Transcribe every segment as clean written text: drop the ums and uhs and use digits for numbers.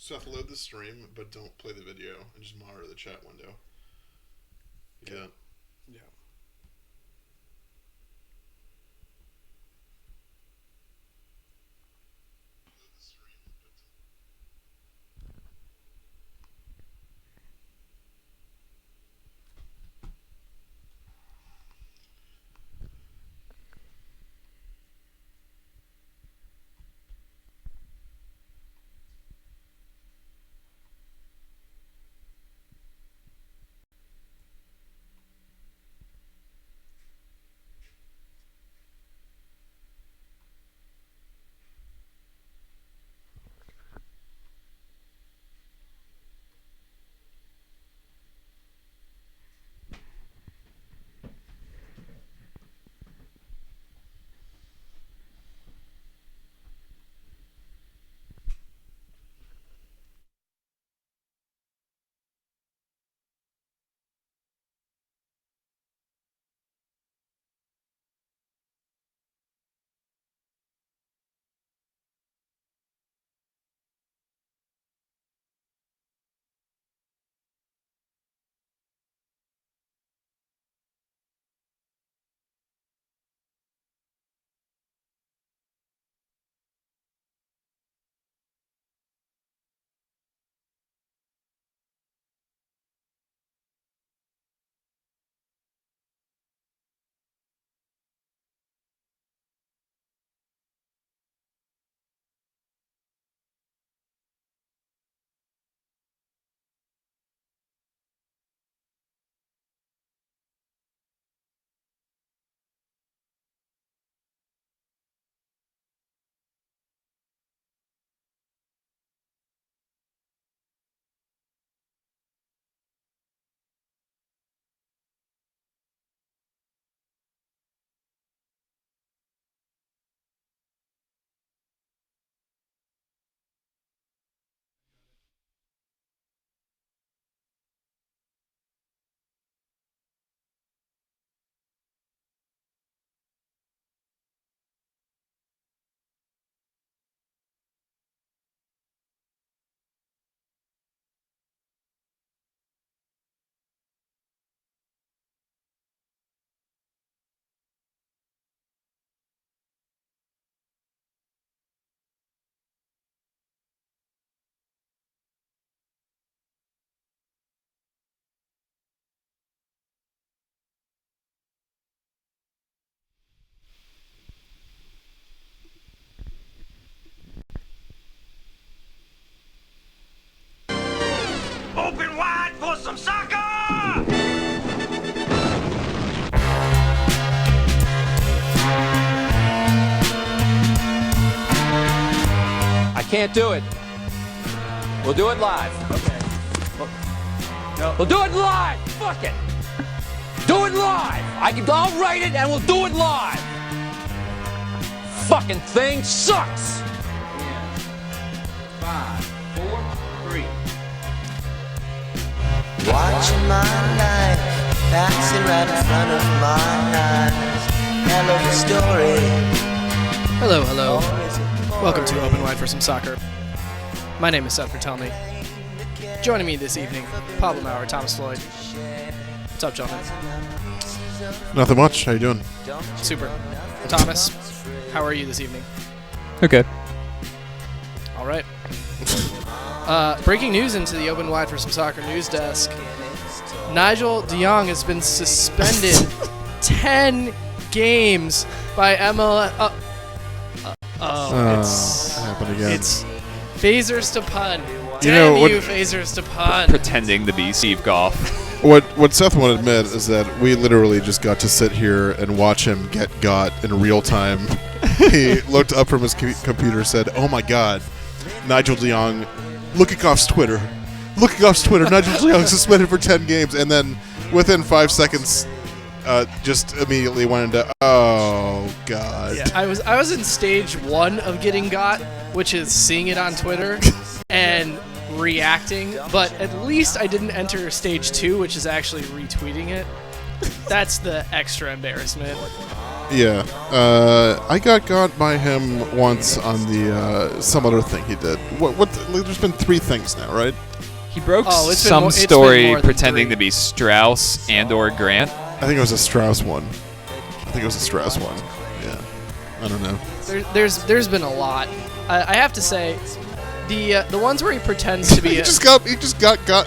Seth, load the stream, but don't play the video and just monitor the chat window. Yeah. Yeah. Open wide for some soccer! I can't do it. We'll do it live. Okay. No. We'll do it live. Fuck it. Do it live. I'll write it and we'll do it live. Fucking thing sucks. 5, 4, 3. Watching my life passing right in front of my eyes. Hello, the story. Hello, hello. Welcome to Open Wide for Some Soccer. My name is Seth Vertelny. Joining me this evening, Pablo Maurer, Thomas Floyd. What's up, gentlemen? Nothing much. How you doing? Super. Thomas, how are you this evening? Okay. All right. Breaking news into the Open Wide for Some Soccer news desk. Nigel de Jong has been suspended 10 games by MLS. It's happened again. It's Phasers to pun. You know, Damn what- you, Phasers to pun. Pretending to be Steve Goff. What Seth won't admit is that we literally just got to sit here and watch him get got in real time. He looked up from his computer, said, "Oh my God, Nigel de Jong, looking off's Twitter, Nigel de Jong suspended for 10 games," and then within 5 seconds, just immediately went into, "Oh God." Yeah, I was in stage 1 of getting got, which is seeing it on Twitter and reacting, but at least I didn't enter stage 2, which is actually retweeting it. That's the extra embarrassment. Yeah. I got by him once on the some other thing he did. What? There's been 3 things now, right? He broke Oh, it's been some more- it's been story more than pretending 3. to be Strauss and/or Grant. I think it was a Strauss one. Yeah. I don't know. There's been a lot. I have to say, the ones where he pretends to be He just got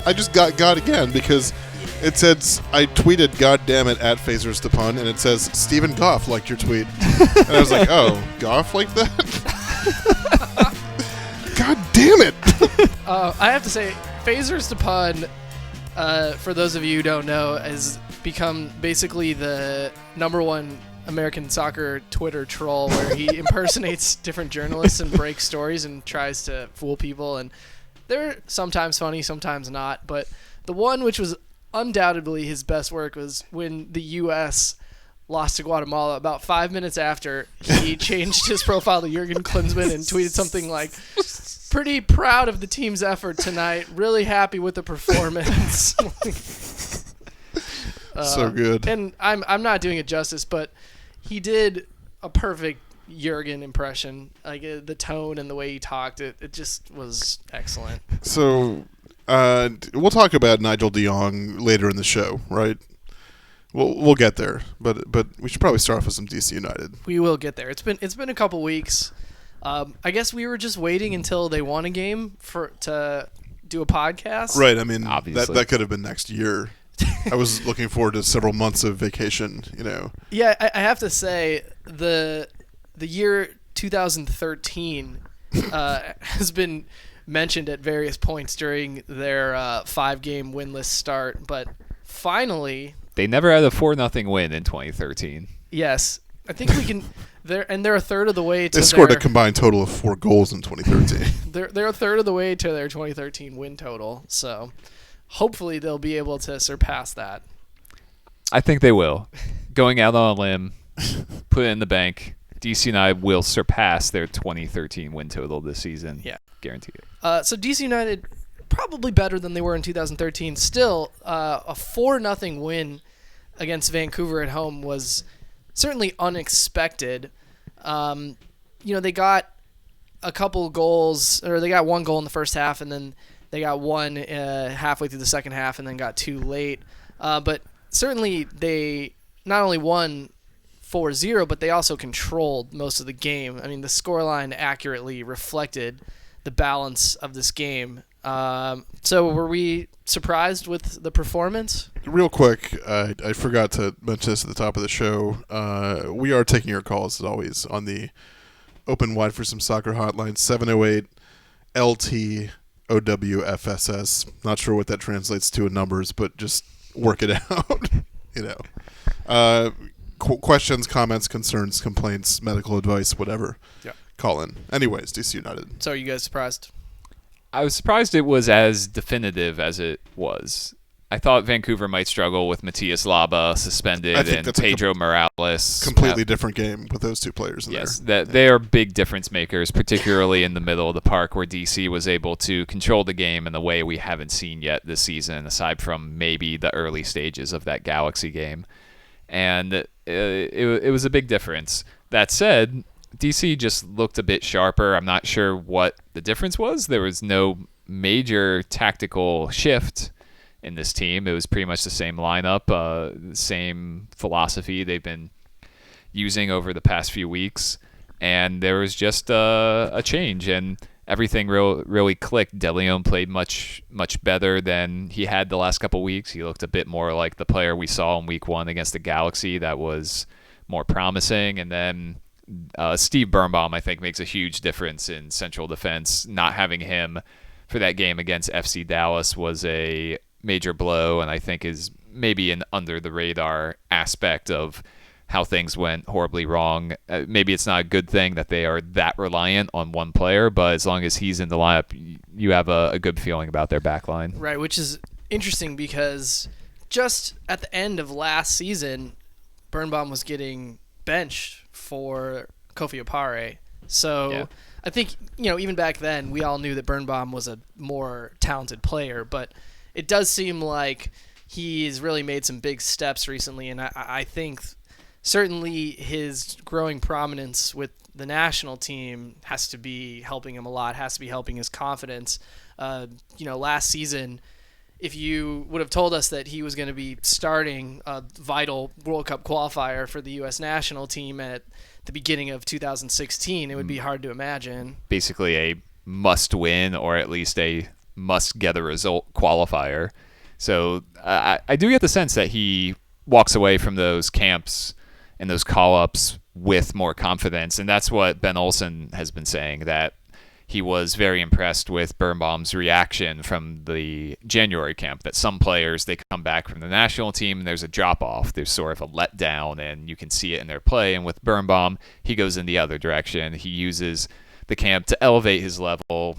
I just got again because it said I tweeted "God damn it" at Phasers to Pun, and it says Stephen Goff liked your tweet, and I was like, oh, Goff like that? God damn it! I have to say, Phasers to Pun, for those of you who don't know, has become basically the #1 American soccer Twitter troll, where he impersonates different journalists and breaks stories and tries to fool people. And they're sometimes funny, sometimes not. But the one which was undoubtedly his best work was when the U.S. lost to Guatemala. About 5 minutes after, he changed his profile to Jurgen Klinsmann and tweeted something like, "Pretty proud of the team's effort tonight. Really happy with the performance." So good. And I'm not doing it justice, but he did a perfect Jurgen impression. Like the tone and the way he talked, it just was excellent. So we'll talk about Nigel de Jong later in the show, right? We'll get there, but we should probably start off with some DC United. We will get there. It's been a couple weeks. I guess we were just waiting until they won a game to do a podcast. Right. I mean, Obviously. that could have been next year. I was looking forward to several months of vacation. Yeah, I have to say the year 2013 has been mentioned at various points during their 5-game winless start, but finally, They never had a 4-0 win in 2013. yes, I think we can. They're a third of the way to They scored a their, combined total of 4 goals in 2013. they're a third of the way to their 2013 win total. So hopefully they'll be able to surpass that. I think they will. Going out on a limb, put it in the bank. DC United will surpass their 2013 win total this season. Yeah. Guaranteed it. So DC United probably better than they were in 2013. Still, a 4-0 win against Vancouver at home was certainly unexpected. They got a couple goals, or they got 1 goal in the first half, and then they got 1 halfway through the second half, and then got 2 late. But certainly they not only won 4-0, but they also controlled most of the game. I mean, the scoreline accurately reflected the balance of this game. So were we surprised with the performance? Real quick, I forgot to mention this at the top of the show. We are taking your calls, as always, on the Open Wide for Some Soccer hotline, 708-LT-OWFSS. Not sure what that translates to in numbers, but just work it out. Questions, comments, concerns, complaints, medical advice, whatever. Yeah. Call in. Anyways, DC United. So are you guys surprised? I was surprised it was as definitive as it was. I thought Vancouver might struggle with Matias Laba suspended I think and that's a Pedro Morales. Completely different game with those 2 players in Yes, there. that they are big difference makers, particularly in the middle of the park where DC was able to control the game in the way we haven't seen yet this season, aside from maybe the early stages of that Galaxy game. And it was a big difference. That said, DC just looked a bit sharper. I'm not sure what the difference was. There was no major tactical shift in this team. It was pretty much the same lineup, same philosophy they've been using over the past few weeks. And there was just a change, and everything really clicked. De Leon played much better than he had the last couple weeks. He looked a bit more like the player we saw in Week 1 against the Galaxy that was more promising. And then Steve Birnbaum, I think, makes a huge difference in central defense. Not having him for that game against FC Dallas was a major blow, and I think is maybe an under-the-radar aspect of how things went horribly wrong. Maybe it's not a good thing that they are that reliant on one player, but as long as he's in the lineup, you have a good feeling about their back line. Right, which is interesting because just at the end of last season, Birnbaum was getting benched for Kofi Opare. So Yeah. I think, even back then, we all knew that Birnbaum was a more talented player, but it does seem like he's really made some big steps recently, and I think certainly his growing prominence with the national team has to be helping him a lot, has to be helping his confidence. Last season, if you would have told us that he was going to be starting a vital World Cup qualifier for the U.S. national team at the beginning of 2016, it would be hard to imagine. Basically a must-win or at least a must-get-a-result qualifier. So I do get the sense that he walks away from those camps and those call-ups with more confidence, and that's what Ben Olsen has been saying, that he was very impressed with Birnbaum's reaction from the January camp, that some players, they come back from the national team and there's a drop-off. There's sort of a letdown, and you can see it in their play. And with Birnbaum, he goes in the other direction. He uses the camp to elevate his level,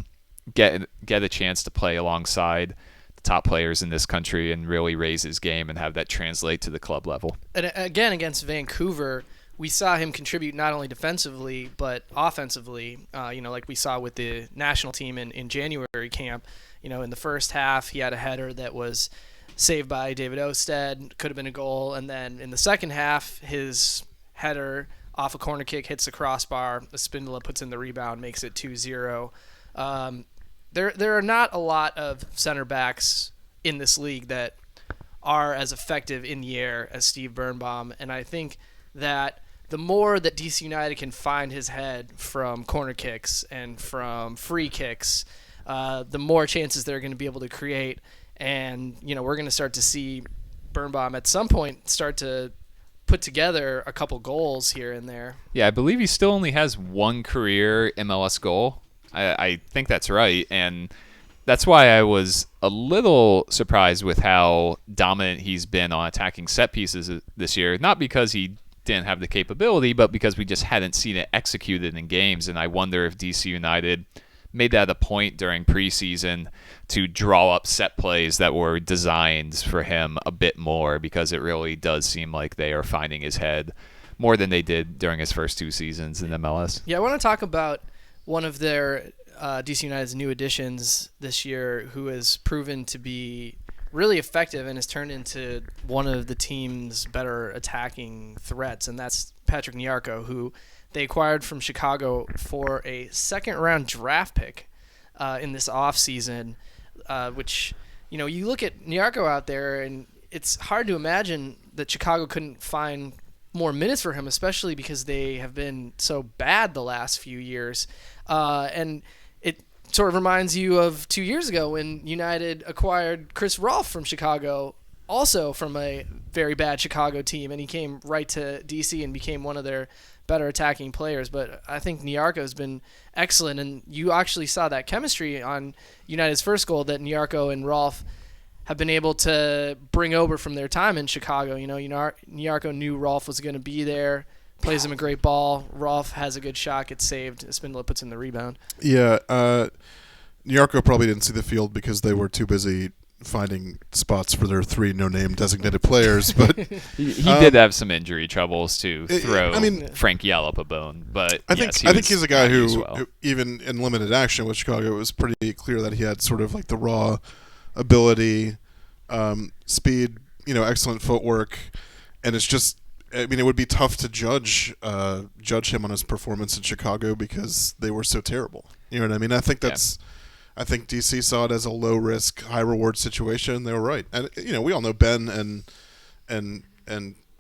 get a chance to play alongside the top players in this country and really raise his game and have that translate to the club level. And again, against Vancouver, we saw him contribute not only defensively but offensively, like we saw with the national team in January camp. In the first half, he had a header that was saved by David Osted, could have been a goal. And then in the second half, his header off a corner kick hits the crossbar. Espindola puts in the rebound, makes it 2-0. There are not a lot of center backs in this league that are as effective in the air as Steve Birnbaum. And I think that the more that DC United can find his head from corner kicks and from free kicks, the more chances they're going to be able to create. And, we're going to start to see Birnbaum at some point start to put together a couple goals here and there. Yeah, I believe he still only has one career MLS goal. I think that's right. And that's why I was a little surprised with how dominant he's been on attacking set pieces this year. Not because he didn't have the capability, but because we just hadn't seen it executed in games. And I wonder if DC United made that a point during preseason to draw up set plays that were designed for him a bit more, because it really does seem like they are finding his head more than they did during his first 2 seasons in MLS. Yeah, I want to talk about one of their DC United's new additions this year, who has proven to be really effective and has turned into one of the team's better attacking threats, and that's Patrick Nyarko, who they acquired from Chicago for a second-round draft pick in this offseason, which, you look at Nyarko out there, and it's hard to imagine that Chicago couldn't find more minutes for him, especially because they have been so bad the last few years. And it sort of reminds you of 2 years ago when United acquired Chris Rolfe from Chicago, also from a very bad Chicago team, and he came right to DC and became one of their better attacking players. But I think Nyarko has been excellent, and you actually saw that chemistry on United's first goal that Nyarko and Rolfe have been able to bring over from their time in Chicago. Nyarko knew Rolfe was going to be there, plays him a great ball. Rolfe has a good shot, gets saved. Espindola puts in the rebound. Yeah, Nyarko probably didn't see the field because they were too busy finding spots for their 3 no-name designated players. But he did have some injury troubles to throw I mean, Frank Yallop a bone. But I yes, think he's a guy who, well. who, even in limited action with Chicago, it was pretty clear that he had sort of like the raw ability, speed, excellent footwork, and it's just, it would be tough to judge him on his performance in Chicago because they were so terrible. You know what I mean? I think I think DC saw it as a low risk, high reward situation. They were right, and we all know Ben and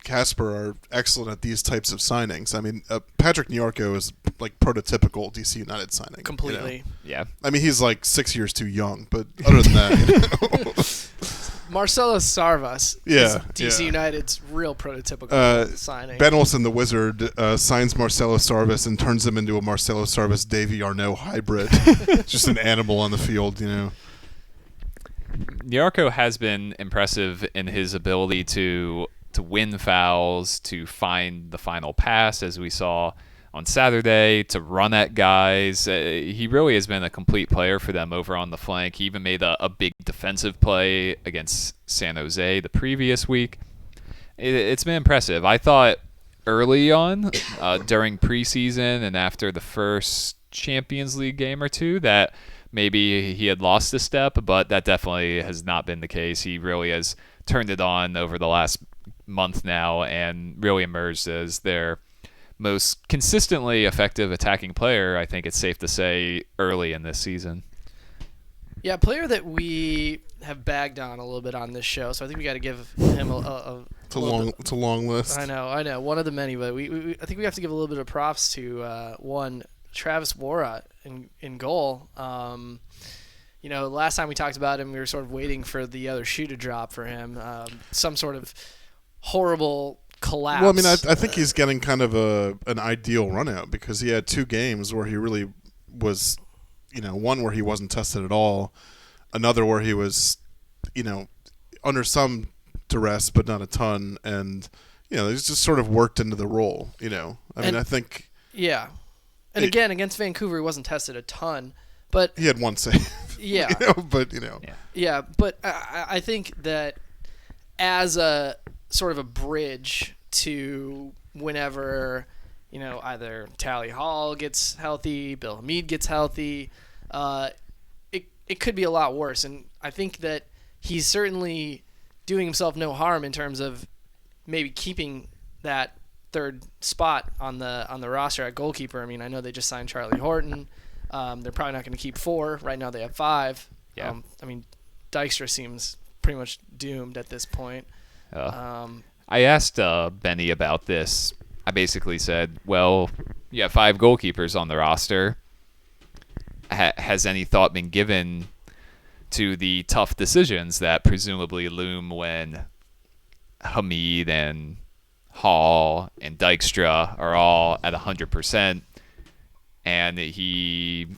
Casper are excellent at these types of signings. I mean, Patrick Nyarko is like prototypical DC United signing. Completely. Yeah. I mean, he's like 6 years too young, but other than that, Marcelo Sarvas is DC United's real prototypical signing. Ben Olsen, the Wizard, signs Marcelo Sarvas and turns him into a Marcelo Sarvas Davy Arnaud hybrid. Just an animal on the field, Nyarko has been impressive in his ability to win fouls, to find the final pass, as we saw on Saturday, to run at guys. He really has been a complete player for them over on the flank. He even made a big defensive play against San Jose the previous week. It's been impressive. I thought early on, during preseason and after the first Champions League game or two, that maybe he had lost a step, but that definitely has not been the case. He really has turned it on over the last month now and really emerged as their most consistently effective attacking player, I think it's safe to say, early in this season. Yeah, a player that we have bagged on a little bit on this show, so I think we got to give him It's a long list. I know, one of the many, but I think we have to give a little bit of props to one Travis Wara in goal. Last time we talked about him, we were sort of waiting for the other shoe to drop for him, some sort of horrible collapse. Well, I mean, I think he's getting kind of an ideal run out because he had 2 games where he really was, one where he wasn't tested at all, another where he was, under some duress but not a ton, and he's just sort of worked into the role. I think. Yeah, and again against Vancouver, he wasn't tested a ton, but he had 1 save. Yeah, Yeah, but I think that as a sort of a bridge to whenever either Tally Hall gets healthy, Bill Hamid gets healthy, it could be a lot worse. And I think that he's certainly doing himself no harm in terms of maybe keeping that third spot on the roster at goalkeeper. I mean, I know they just signed Charlie Horton. They're probably not going to keep 4. Right now they have 5. Yeah. Dykstra seems pretty much doomed at this point. I asked Benny about this. I basically said, well, you have 5 goalkeepers on the roster. Has any thought been given to the tough decisions that presumably loom when Hamid and Hall and Dykstra are all at 100%? And he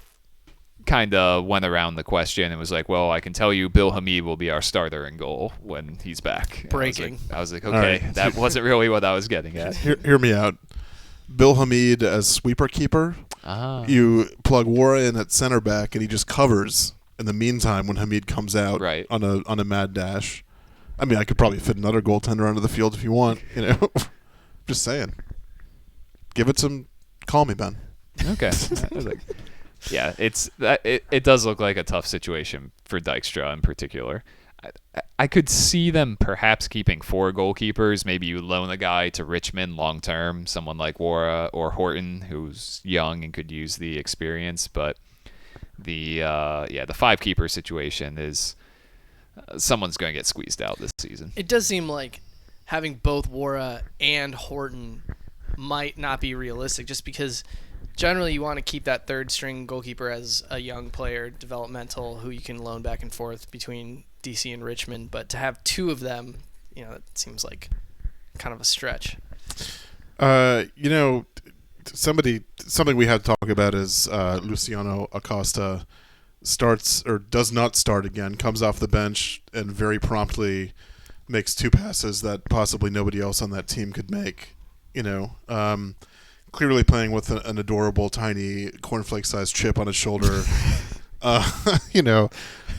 kind of went around the question and was like, well, I can tell you Bill Hamid will be our starter in goal when he's back. Breaking. I was like, okay, right. That wasn't really what I was getting at. Hear me out. Bill Hamid as sweeper keeper. Ah. You plug Wara in at center back, and he just covers in the meantime when Hamid comes out on a mad dash. I mean, I could probably fit another goaltender onto the field if you want. Just saying. Give it some. Call me, Ben. Okay. Yeah, it does look like a tough situation for Dykstra in particular. I could see them perhaps keeping 4 goalkeepers. Maybe you loan a guy to Richmond long term, someone like Wara or Horton, who's young and could use the experience. But the 5 keeper situation is someone's going to get squeezed out this season. It does seem like having both Wara and Horton might not be realistic, just because generally you want to keep that third string goalkeeper as a young player, developmental, who you can loan back and forth between DC and Richmond. But to have 2 of them, that seems like kind of a stretch. Something we had to talk about is Luciano Acosta starts or does not start again, comes off the bench and very promptly makes 2 passes that possibly nobody else on that team could make. Clearly playing with an adorable, tiny, cornflake-sized chip on his shoulder. Am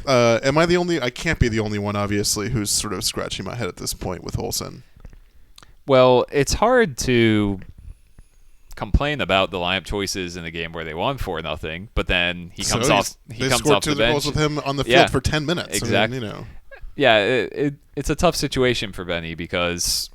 I the only? I can't be the only one, obviously, who's sort of scratching my head at this point with Olsen. Well, it's hard to complain about the lineup choices in a game where they won 4-0, but then he comes off. He comes off the bench. They scored 2 goals with him on the field for 10 minutes. Exactly. Yeah, it's a tough situation for Benny because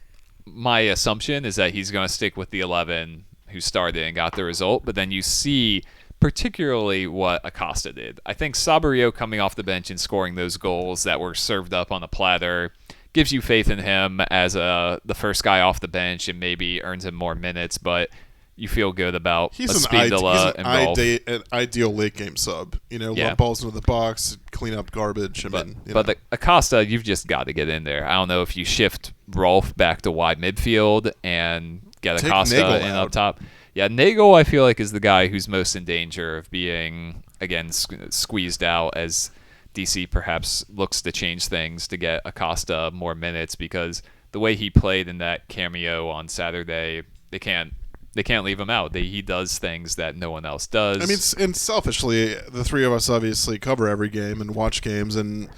my assumption is that he's going to stick with the 11 who started and got the result, but then you see particularly what Acosta did. I think Saborio coming off the bench and scoring those goals that were served up on a platter gives you faith in him as the first guy off the bench and maybe earns him more minutes, but you feel good about he's an ideal late game sub. Lump balls into the box, clean up garbage. But Acosta, you've just got to get in there. I don't know if you shift Rolf back to wide midfield and get Acosta in up top. Yeah, Nagel, I feel like, is the guy who's most in danger of being, again, squeezed out as DC perhaps looks to change things to get Acosta more minutes, because the way he played in that cameo on Saturday, they can't leave him out. He does things that no one else does. I mean, and selfishly, the 3 of us obviously cover every game and watch games, and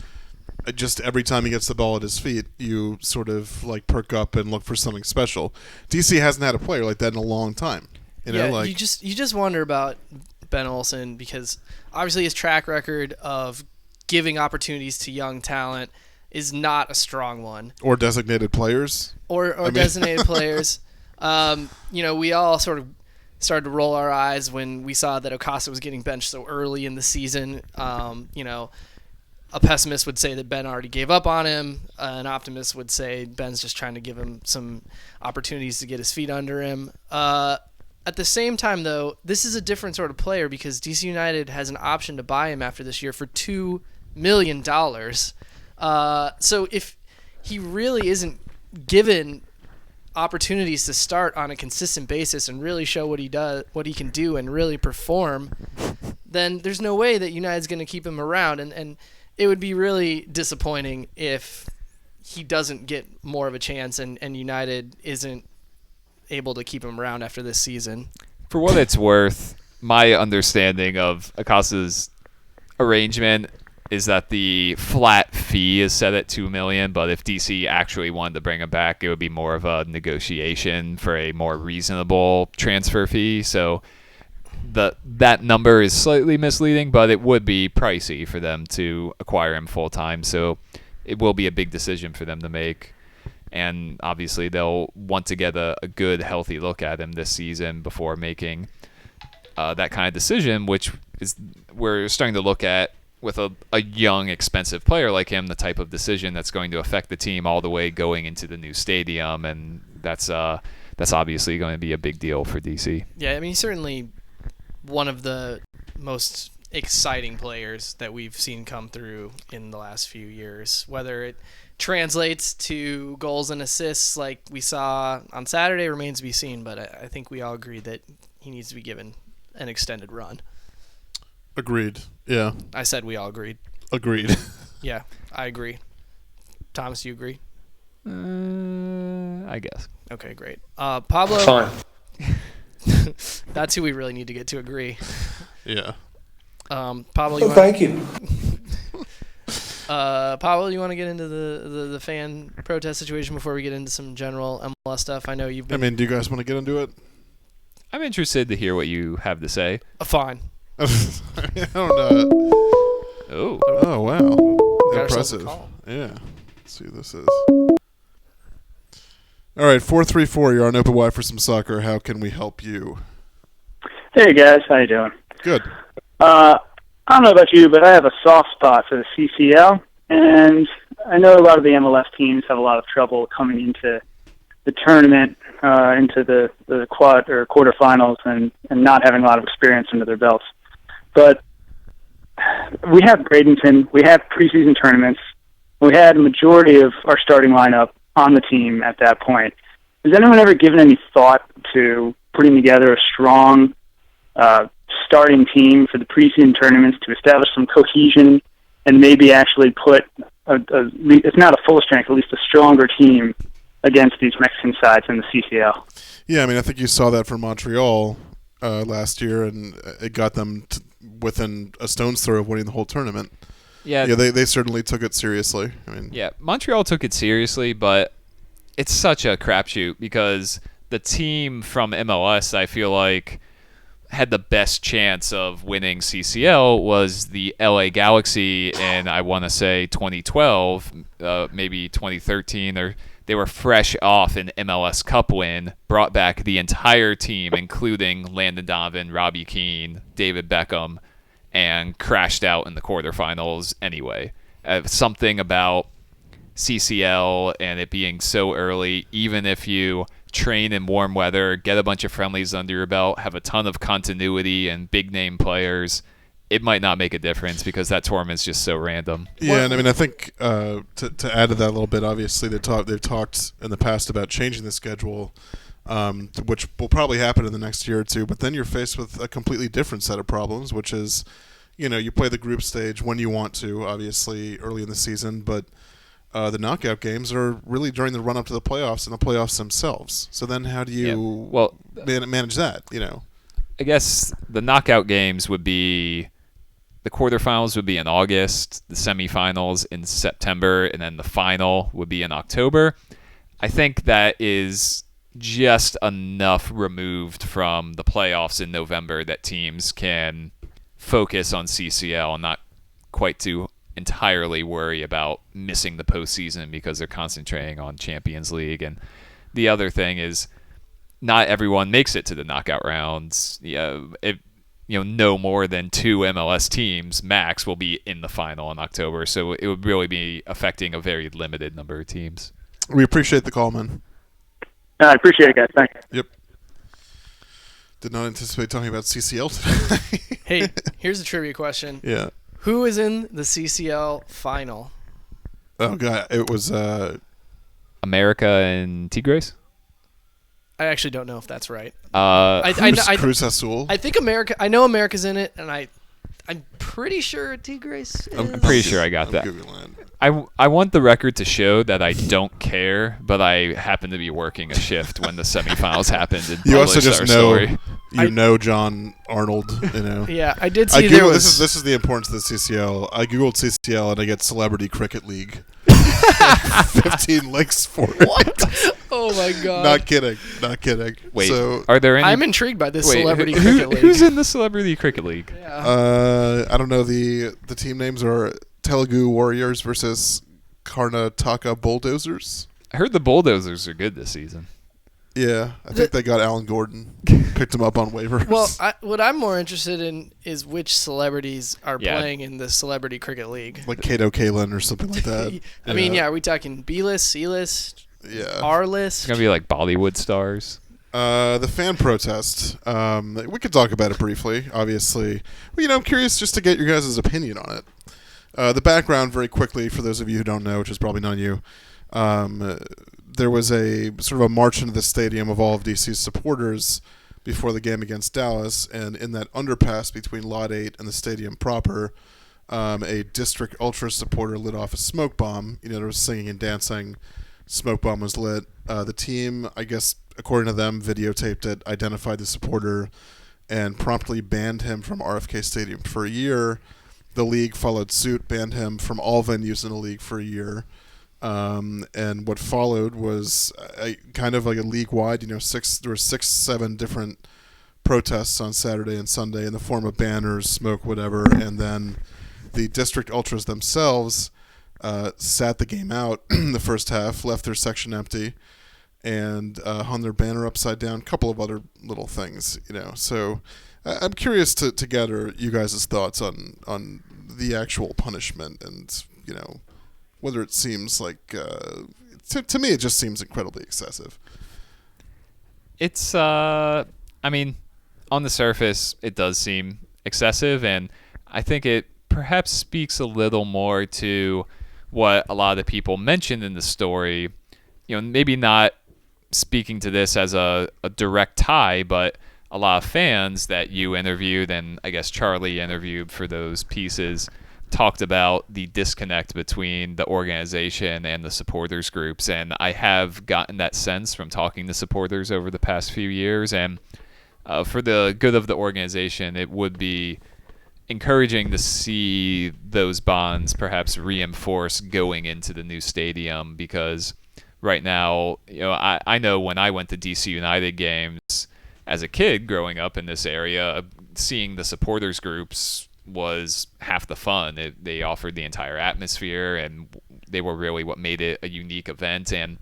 just every time he gets the ball at his feet, you sort of like perk up and look for something special. DC hasn't had a player like that in a long time. You just wonder about Ben Olsen, because obviously his track record of giving opportunities to young talent is not a strong one. Or designated players. Or designated players. We all sort of started to roll our eyes when we saw that Acosta was getting benched so early in the season. A pessimist would say that Ben already gave up on him. An optimist would say Ben's just trying to give him some opportunities to get his feet under him. At the same time, though, this is a different sort of player because DC United has an option to buy him after this year for $2 million. So if he really isn't given opportunities to start on a consistent basis and really show what he can do and really perform, then there's no way that United's going to keep him around. And it would be really disappointing if he doesn't get more of a chance and United isn't able to keep him around after this season. For what it's worth, my understanding of Acosta's arrangement is that the flat fee is set at $2 million, but if DC actually wanted to bring him back, it would be more of a negotiation for a more reasonable transfer fee. So that number is slightly misleading, but it would be pricey for them to acquire him full time. So it will be a big decision for them to make. And obviously they'll want to get a good, healthy look at him this season before making that kind of decision, which is we're starting to look at with a young, expensive player like him, the type of decision that's going to affect the team all the way going into the new stadium. And that's obviously going to be a big deal for DC. Yeah, I mean, he's certainly one of the most exciting players that we've seen come through in the last few years. Whether it translates to goals and assists like we saw on Saturday remains to be seen, but I think we all agree that he needs to be given an extended run. Agreed. Yeah. I said we all agreed. Agreed. Yeah, I agree. Thomas, you agree? I guess. Okay, great. Pablo. Fine. That's who we really need to get to agree. Yeah. Pablo, Thank you. Pablo, you want to get into the fan protest situation before we get into some general MLS stuff? I know you've been... I mean, do you guys want to get into it? I'm interested to hear what you have to say. Fine. I don't know. Oh. Oh, wow. Got ourselves a Impressive. call. Yeah. Let's see who this is. All right, 434, you're on Open Wide for some soccer. How can we help you? Hey guys, how you doing? Good. I don't know about you, but I have a soft spot for the CCL, and I know a lot of the MLS teams have a lot of trouble coming into the tournament, into the quarterfinals, and not having a lot of experience under their belts. But we have Bradenton, we have preseason tournaments, we had a majority of our starting lineup on the team at that point. Has anyone ever given any thought to putting together a strong starting team for the preseason tournaments to establish some cohesion and maybe actually put, if not a full strength, at least a stronger team against these Mexican sides in the CCL? Yeah, I mean, I think you saw that for Montreal last year, and it got them within a stone's throw of winning the whole tournament. Yeah, they certainly took it seriously. I mean, yeah, Montreal took it seriously, but it's such a crapshoot because the team from MLS, I feel like, had the best chance of winning CCL was the LA Galaxy in, I want to say, 2012, maybe 2013, or they were fresh off an MLS Cup win, brought back the entire team, including Landon Donovan, Robbie Keane, David Beckham, and crashed out in the quarterfinals anyway. Something about CCL and it being so early, even if you train in warm weather, get a bunch of friendlies under your belt, have a ton of continuity and big name players, it might not make a difference because that tournament's just so random. Yeah, and I mean, I think to add to that a little bit, obviously they've talked in the past about changing the schedule, which will probably happen in the next year or two. But then you're faced with a completely different set of problems, which is, you play the group stage when you want to, obviously early in the season, but the knockout games are really during the run-up to the playoffs and the playoffs themselves. So then how do you manage that, I guess the knockout games would be, the quarterfinals would be in August, the semifinals in September, and then the final would be in October. I think that is just enough removed from the playoffs in November that teams can focus on CCL and not quite to entirely worry about missing the postseason because they're concentrating on Champions League. And the other thing is, not everyone makes it to the knockout rounds. No more than 2 MLS teams max will be in the final in October, so it would really be affecting a very limited number of teams. We appreciate the call, man. I appreciate it, guys. Thanks. Yep. Did not anticipate talking about CCL today. Hey, here's a trivia question. Yeah. Who is in the CCL final? Oh god, it was America and Tigres? I actually don't know if that's right. Cruz Azul. I think America. I know America's in it, and I'm pretty sure Tigres. I'm pretty sure I got I'm that. Googling. I want the record to show that I don't care, but I happen to be working a shift when the semifinals happened. And You also just our know story. you know John Arnold. You know. Yeah, I did see there was. This is the importance of the CCL. I googled CCL and I get Celebrity Cricket League. 15 links for it. What? Oh my god! Not kidding. Wait, so, are there any? I'm intrigued by this Celebrity who- Cricket League. Who's in the Celebrity Cricket League? Yeah. I don't know. The team names are Telugu Warriors versus Karnataka Bulldozers. I heard the Bulldozers are good this season. Yeah, I think they got Alan Gordon. Picked him up on waivers. Well, what I'm more interested in is which celebrities are Yeah. playing in the Celebrity Cricket League. like Kato Kalin or something like that. I mean, yeah, are we talking B-list, C-list, Yeah. R-list? It's gonna be like Bollywood stars. The fan protest. We could talk about it briefly. Obviously, well, I'm curious just to get your guys' opinion on it. The background, very quickly, for those of you who don't know, which is probably none of you. There was a sort of a march into the stadium of all of DC's supporters before the game against Dallas, and in that underpass between Lot 8 and the stadium proper, a District Ultra supporter lit off a smoke bomb. There was singing and dancing. Smoke bomb was lit. The team, I guess, according to them, videotaped it, identified the supporter, and promptly banned him from RFK Stadium for a year. The league followed suit, banned him from all venues in the league for a year. And what followed was kind of like a league-wide, there were 6-7 different protests on Saturday and Sunday in the form of banners, smoke, whatever, and then the District Ultras themselves sat the game out in the first half, left their section empty, and hung their banner upside down, a couple of other little things, So I'm curious to gather you guys' thoughts on the actual punishment and, whether it seems like, to me, it just seems incredibly excessive. It's, I mean, on the surface, it does seem excessive, and I think it perhaps speaks a little more to what a lot of the people mentioned in the story. Maybe not speaking to this as a direct tie, but a lot of fans that you interviewed, and I guess Charlie interviewed for those pieces, talked about the disconnect between the organization and the supporters groups, and I have gotten that sense from talking to supporters over the past few years, and for the good of the organization, it would be encouraging to see those bonds perhaps reinforced going into the new stadium, because right now, I know when I went to DC United games as a kid growing up in this area, seeing the supporters groups was half the fun. They offered the entire atmosphere, and they were really what made it a unique event, and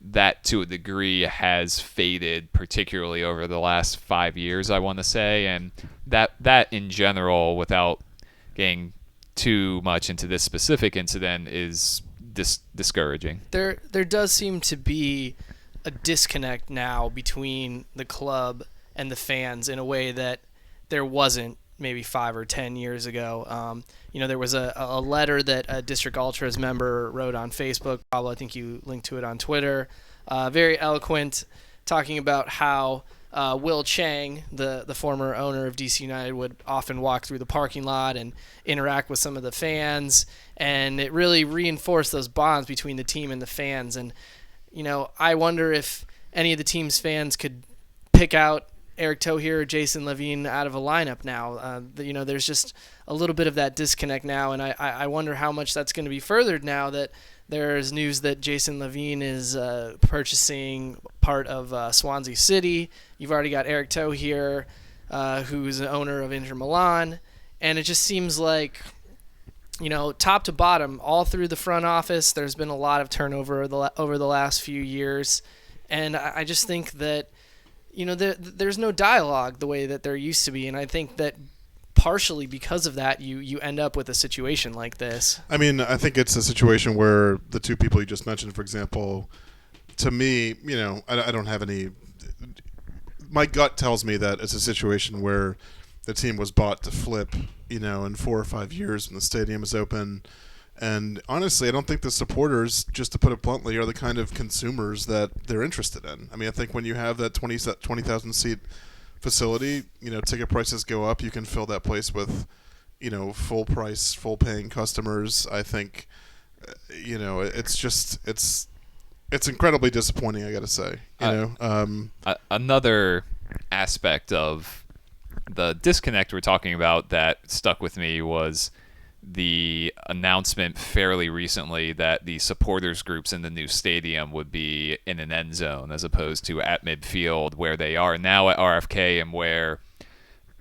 that to a degree has faded, particularly over the last 5 years, I want to say, and that in general, without getting too much into this specific incident, is discouraging. There does seem to be a disconnect now between the club and the fans in a way that there wasn't maybe 5 or 10 years ago. There was a letter that a District Ultras member wrote on Facebook. Pablo, I think you linked to it on Twitter. Very eloquent, talking about how Will Chang, the former owner of DC United, would often walk through the parking lot and interact with some of the fans, and it really reinforced those bonds between the team and the fans. And I wonder if any of the team's fans could pick out Eric Tohier or Jason Levine out of a lineup now. There's just a little bit of that disconnect now, and I wonder how much that's going to be furthered now that there's news that Jason Levine is purchasing part of Swansea City. You've already got Eric Tohier, who's the owner of Inter Milan, and it just seems like top to bottom, all through the front office, there's been a lot of turnover over the last few years. And I just think that, there's no dialogue the way that there used to be. And I think that partially because of that, you end up with a situation like this. I mean, I think it's a situation where the two people you just mentioned, for example, to me, I don't have any. My gut tells me that it's a situation where the team was bought to flip, in 4 or 5 years when the stadium is open. And honestly, I don't think the supporters, just to put it bluntly, are the kind of consumers that they're interested in. I mean, I think when you have that 20,000 seat facility, ticket prices go up. You can fill that place with, full price, full paying customers. I think, it's incredibly disappointing, I got to say. Another aspect of the disconnect we're talking about that stuck with me was the announcement fairly recently that the supporters groups in the new stadium would be in an end zone as opposed to at midfield where they are now at RFK, and where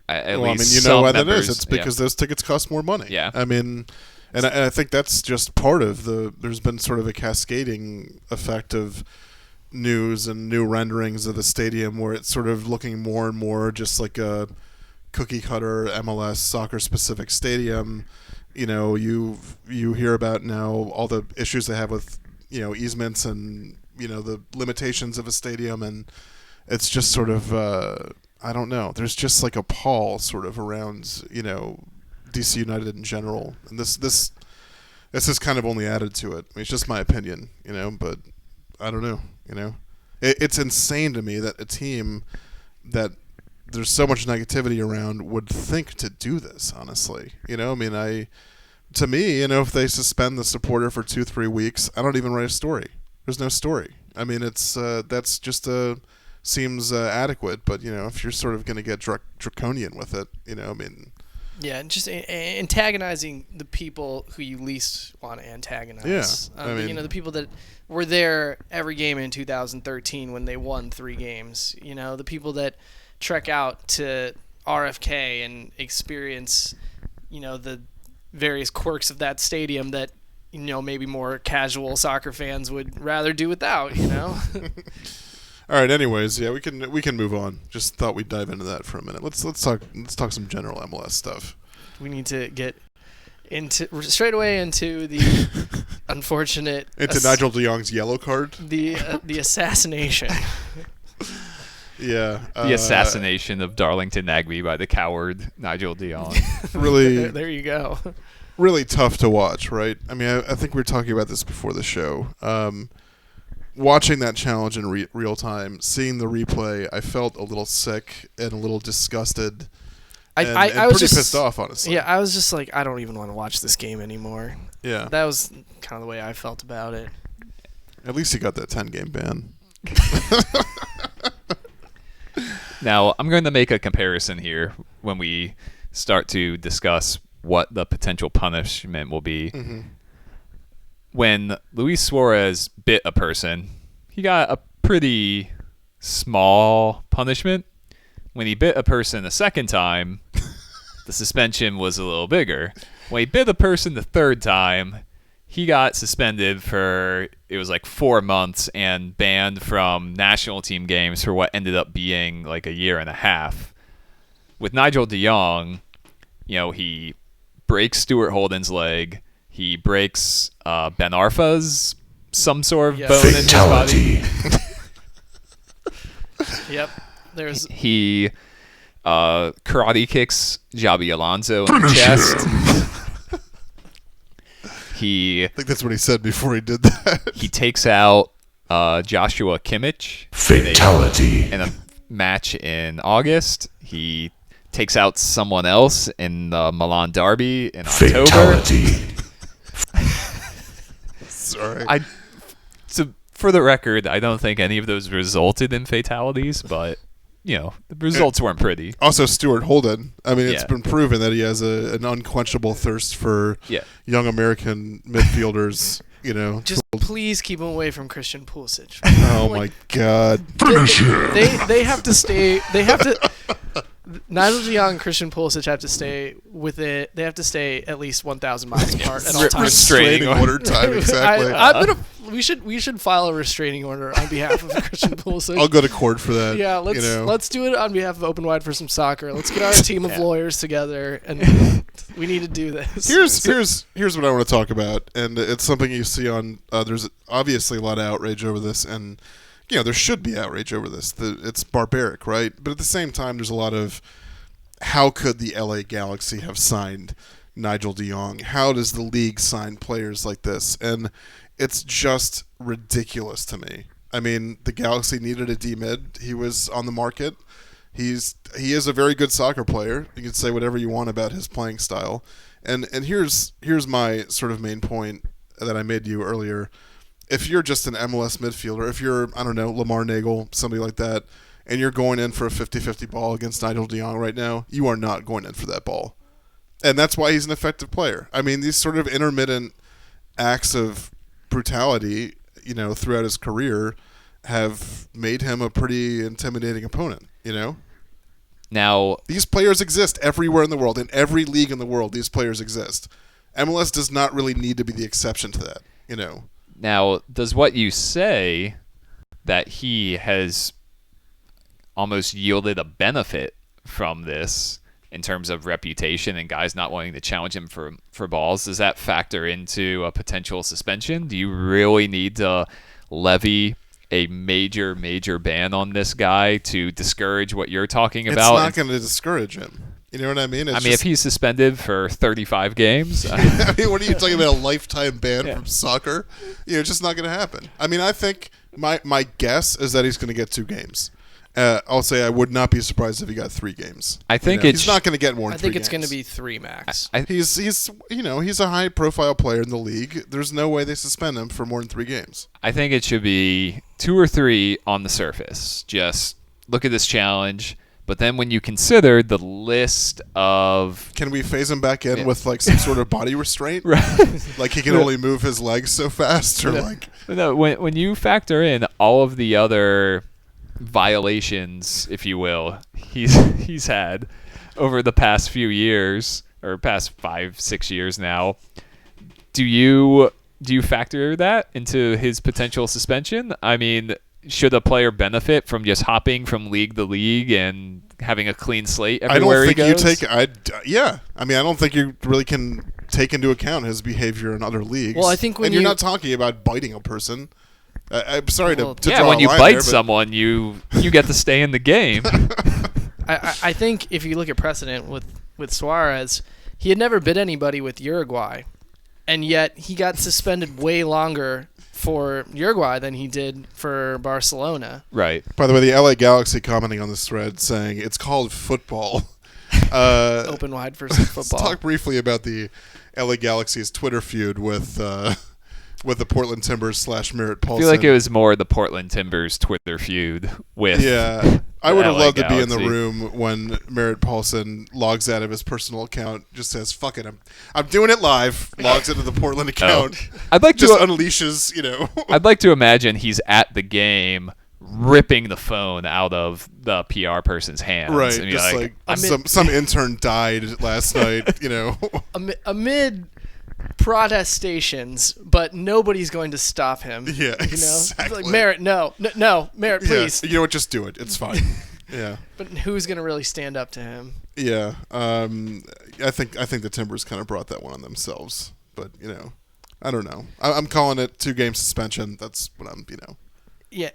at least some why members, that is. It's because those tickets cost more money. Yeah. I mean, and I think that's just part of there's been sort of a cascading effect of news and new renderings of the stadium where it's sort of looking more and more just like a cookie cutter MLS soccer specific stadium. You hear about now all the issues they have with, easements and, the limitations of a stadium. And it's just sort of, I don't know. There's just like a pall sort of around, DC United in general. And this has kind of only added to it. I mean, it's just my opinion, but I don't know, It's insane to me that a team that there's so much negativity around would think to do this, honestly. To me, if they suspend the supporter for 2-3 weeks, I don't even write a story. There's no story. I mean, it's that's just seems adequate, but if you're sort of going to get draconian with it, Yeah, and just antagonizing the people who you least want to antagonize. Yeah, I mean, the people that were there every game in 2013 when they won 3 games. The people that trek out to RFK and experience, the various quirks of that stadium that, maybe more casual soccer fans would rather do without, All right. Anyways, yeah, we can move on. Just thought we'd dive into that for a minute. Let's talk some general MLS stuff. We need to get straight away into the unfortunate Nigel de Jong's yellow card. The assassination. Yeah. The assassination of Darlington Nagbe by the coward Nigel de Jong. Really. There you go. Really tough to watch, right? I mean, I think we were talking about this before the show. Watching that challenge in real time, seeing the replay, I felt a little sick and a little disgusted. I was pretty pissed off, honestly. Yeah, I was just like, I don't even want to watch this game anymore. Yeah. That was kind of the way I felt about it. At least he got that 10-game ban. Now, I'm going to make a comparison here when we start to discuss what the potential punishment will be. Mm-hmm. When Luis Suarez bit a person, he got a pretty small punishment. When he bit a person the second time, the suspension was a little bigger. When he bit a person the third time, he got suspended for, it was like 4 months and banned from national team games for what ended up being like a year and a half. With Nigel de Jong, he breaks Stuart Holden's leg. He breaks Ben Arfa's some sort of bone Fatality. in his body. Yep. He karate kicks Javi Alonso in the chest. I think that's what he said before he did that. He takes out Joshua Kimmich. Fatality. In a match in August. He takes out someone else in the Milan Derby in October. Fatality. Sorry. So for the record, I don't think any of those resulted in fatalities, but the results weren't pretty. Also, Stuart Holden. I mean, it's been proven that he has an unquenchable thirst for young American midfielders. Just please keep him away from Christian Pulisic. Oh my God! Finish him. They have to stay. They have to. Nigel DeYoung and Christian Pulisic have to stay with it. They have to stay at least 1,000 miles apart at all times. Restraining order time, exactly. We should file a restraining order on behalf of Christian Pulisic. I'll go to court for that. Yeah, let's do it on behalf of Open Wide for some soccer. Let's get our team of lawyers together, and we need to do this. Here's what I want to talk about, and it's something you see on. There's obviously a lot of outrage over this, and there should be outrage over this. It's barbaric, right? But at the same time, there's a lot of how could the LA Galaxy have signed Nigel DeYoung? How does the league sign players like this? And it's just ridiculous to me. I mean, the Galaxy needed a D-mid. He was on the market. He is a very good soccer player. You can say whatever you want about his playing style. And here's my sort of main point that I made to you earlier. If you're just an MLS midfielder, if you're, I don't know, Lamar Nagel, somebody like that, and you're going in for a 50-50 ball against Nigel DeYoung right now, you are not going in for that ball. And that's why he's an effective player. I mean, these sort of intermittent acts of brutality, throughout his career have made him a pretty intimidating opponent, Now, these players exist everywhere in the world. In every league in the world, these players exist. MLS does not really need to be the exception to that, Now, does what you say that he has almost yielded a benefit from this in terms of reputation and guys not wanting to challenge him for balls, does that factor into a potential suspension? Do you really need to levy a major ban on this guy to discourage what you're talking about? It's not going to discourage him. You know what I mean? If he's suspended for 35 games. I mean, what are you talking about? A lifetime ban from soccer? It's just not going to happen. I mean, I think my guess is that he's going to get 2 games. I'll say I would not be surprised if he got 3 games. I think he's not going to get more than 3 games. I think it's going to be 3 max. He's a high profile player in the league. There's no way they suspend him for more than 3 games. I think it should be 2 or 3 on the surface. Just look at this challenge. But then when you consider the list of... Can we phase him back in with some sort of body restraint? Right. Like he can only move his legs so fast? Or No, when you factor in all of the other violations, if you will, he's had over the past few years, or past 5-6 years now, do you factor that into his potential suspension? I mean... Should a player benefit from just hopping from league to league and having a clean slate everywhere he goes? I don't think you really can take into account his behavior in other leagues. Well, I think when you're not talking about biting a person. I'm sorry to draw when a you line bite there, someone, you get to stay in the game. I think if you look at precedent with Suarez, he had never bit anybody with Uruguay, and yet he got suspended way longer for Uruguay than he did for Barcelona. Right. By the way, the LA Galaxy commenting on this thread saying it's called football. Open wide for some football. Let's talk briefly about the LA Galaxy's Twitter feud with the Portland Timbers / Merritt Paulson. I feel like it was more the Portland Timbers Twitter feud with. Yeah, I would have LA loved to be in Galaxy. the room when Merritt Paulson logs out of his personal account, just says "fuck it, I'm doing it live." Logs into the Portland account. I'd like just to unleashes, I'd like to imagine he's at the game, ripping the phone out of the PR person's hands. Right, and just like some intern died last night. Amid protestations, but nobody's going to stop him. Yeah, exactly. Like, Merritt, no, Merritt, please. Yeah, you know what? Just do it. It's fine. Yeah. But who's going to really stand up to him? Yeah. I think the Timbers kind of brought that one on themselves. But I don't know. I'm calling it 2-game suspension. That's what I'm. Yeah.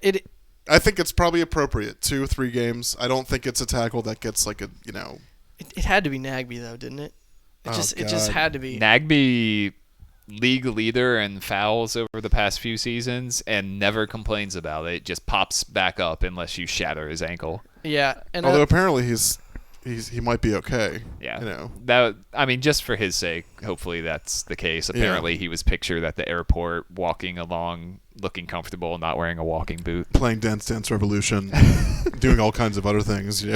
I think it's probably appropriate 2-3 games. I don't think it's a tackle that gets like a. It had to be Nagby though, didn't it? It just had to be. Nagby, league leader in fouls over the past few seasons, and never complains about it. Just pops back up unless you shatter his ankle. Yeah, and although apparently he might be okay. Yeah, just for his sake, hopefully that's the case. Apparently he was pictured at the airport walking along, looking comfortable, not wearing a walking boot, playing Dance Dance Revolution, doing all kinds of other things.